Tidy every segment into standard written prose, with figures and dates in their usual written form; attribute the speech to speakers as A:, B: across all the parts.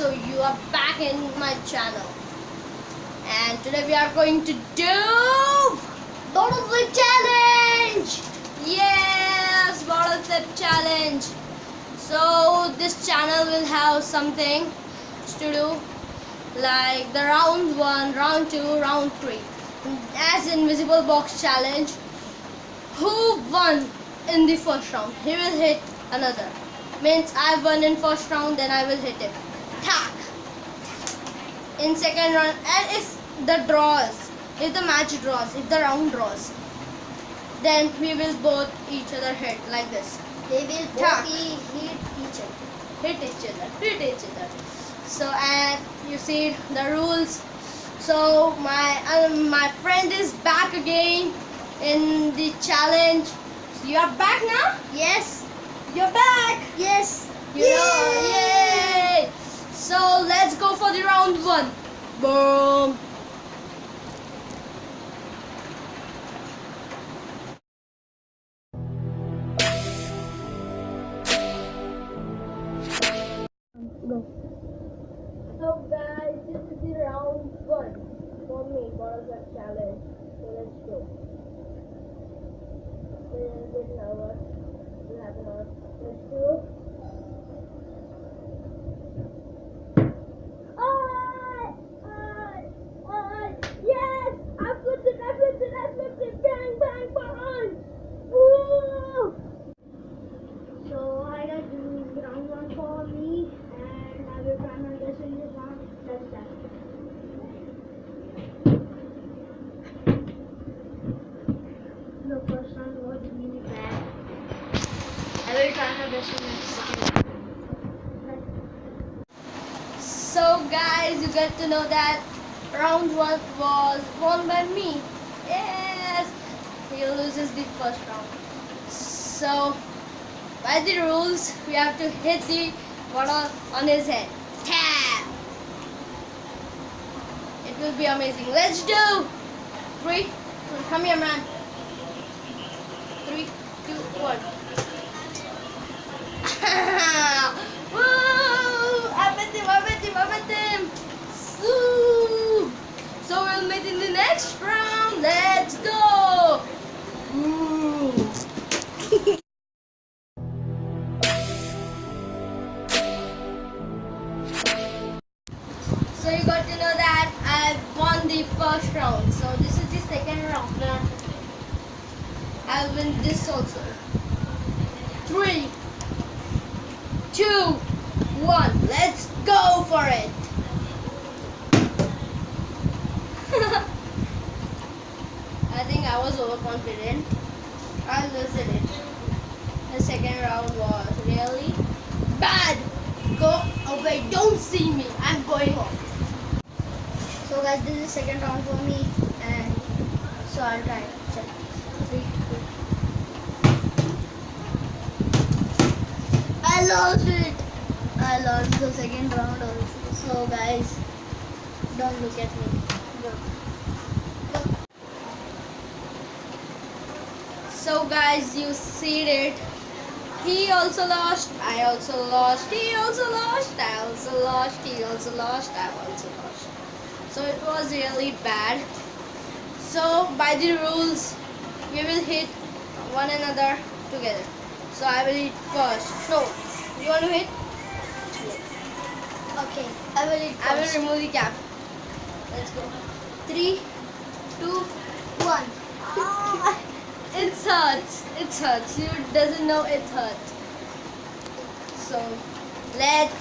A: so you are back in my channel, and today we are going to do
B: Bottle flip challenge.
A: yes, bottle flip challenge. So this channel will have something to do like the round 1, round 2, round 3 as invisible box challenge. Who won in the first round, he will hit another. Means I won in first round, then I will hit him. Tack. In second round, and if the draws, if the match draws, if the round draws, then we will both each other hit like this.
B: They will
A: Tack.
B: both hit each other.
A: Hit each other. So, and you see the rules. So my friend is back again in the challenge. So you are back now?
B: Yes.
A: You're back.
B: Yes.
A: Yay! So let's go for the round 1. Boom. Go. So guys, this is the round 1 for me for the challenge. So let's go. A little bit nervous. We'll have enough. Let's go. Yes! I flipped it, bang, bang, bang! Woo!
B: So I got this is round 1 for me, and I will try my best in this round. Let's start. The first round was really bad. I will try my best in the second round.
A: So guys, you get to know that round 1 was won by me. Yes! He loses the first round. So by the rules, we have to hit the bottle on his head. Tap! It will be amazing. Let's do 3. Come here, man. 3, 2, 1. Woo! I bet him. Woo! So we'll meet in the next round. Let's go. Woo! So you got to know that I won the first round. So this is the second round. Now I'll win this also. 3, 2, 1. Let's go for it. I think I was overconfident. I lost it. The second round was really bad. Go away. Don't see me. I'm going home.
B: So guys, this is the second round for me, and so I'll try. Check. 3, 2. I lost it. I lost the second round also. So guys, don't look at me. Go.
A: So guys, you see it. He also lost. I also lost. He also lost. I also lost. He also lost. I also lost. So it was really bad. So by the rules, we will hit one another together. So I will hit first. No, you want to hit?
B: Okay, I will eat
A: I will
B: first.
A: remove the cap. Let's go.
B: 3, 2, 1.
A: It hurts. It hurts. You doesn't know it hurts. So let's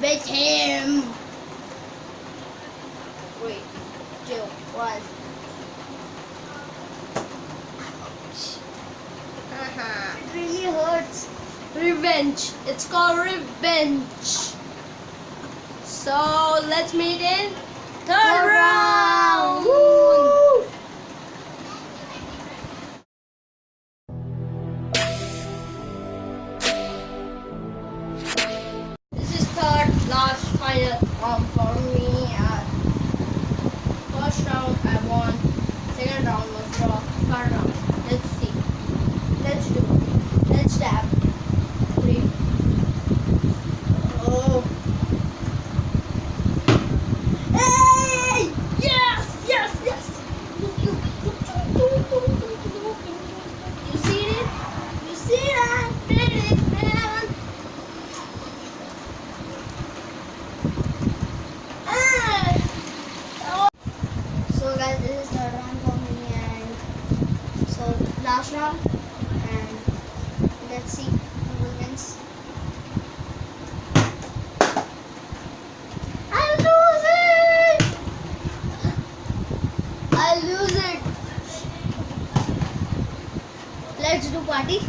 A: beat him. 3, 2, 1. Haha.
B: It really hurts.
A: Revenge. It's called revenge. So let's meet in third round.
B: Woo!
A: This is third, last, final round for me. First round I won. Second round was draw. Third round. Let's see. Let's do it. Let's stab. 3. Oh.
B: guys, this is third round for me, and so last round, and let's see who wins. I lose it! I lose it! Let's do party.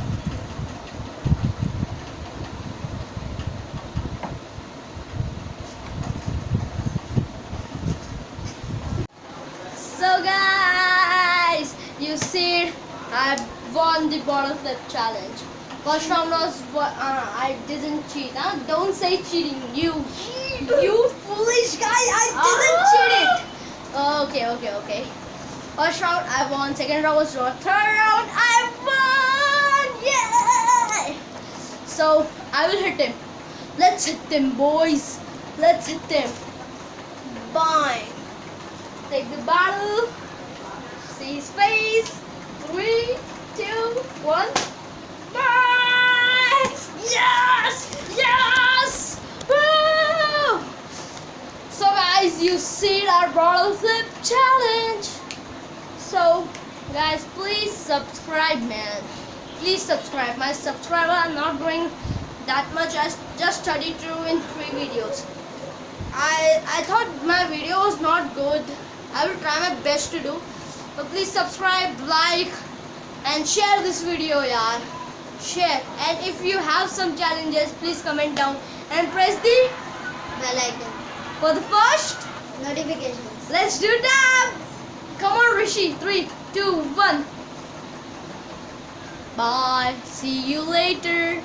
A: So guys, you see, I won the bottle flip challenge. First round was I didn't cheat. Huh? Don't say cheating. You foolish guy! I didn't cheat it. Okay. First round I won. Second round was draw. Third round I won. Yeah! So I will hit him. Let's hit them, boys. Let's hit them. Bye. Take the bottle. See his face. 3, 2, 1. Bye. Yes! Woo! So guys, you see our bottle flip challenge. So guys, please subscribe, man. Please subscribe. My subscriber are not growing that much. I just 32 in 3 videos. I thought my video was not good. I will try my best to do. But please subscribe, like, and share this video, yaar. Share. And if you have some challenges, please comment down and press the
B: Bell icon
A: for the first.
B: notifications.
A: Let's do that. Come on, Rishi. 3, 2, 1. Bye. See you later.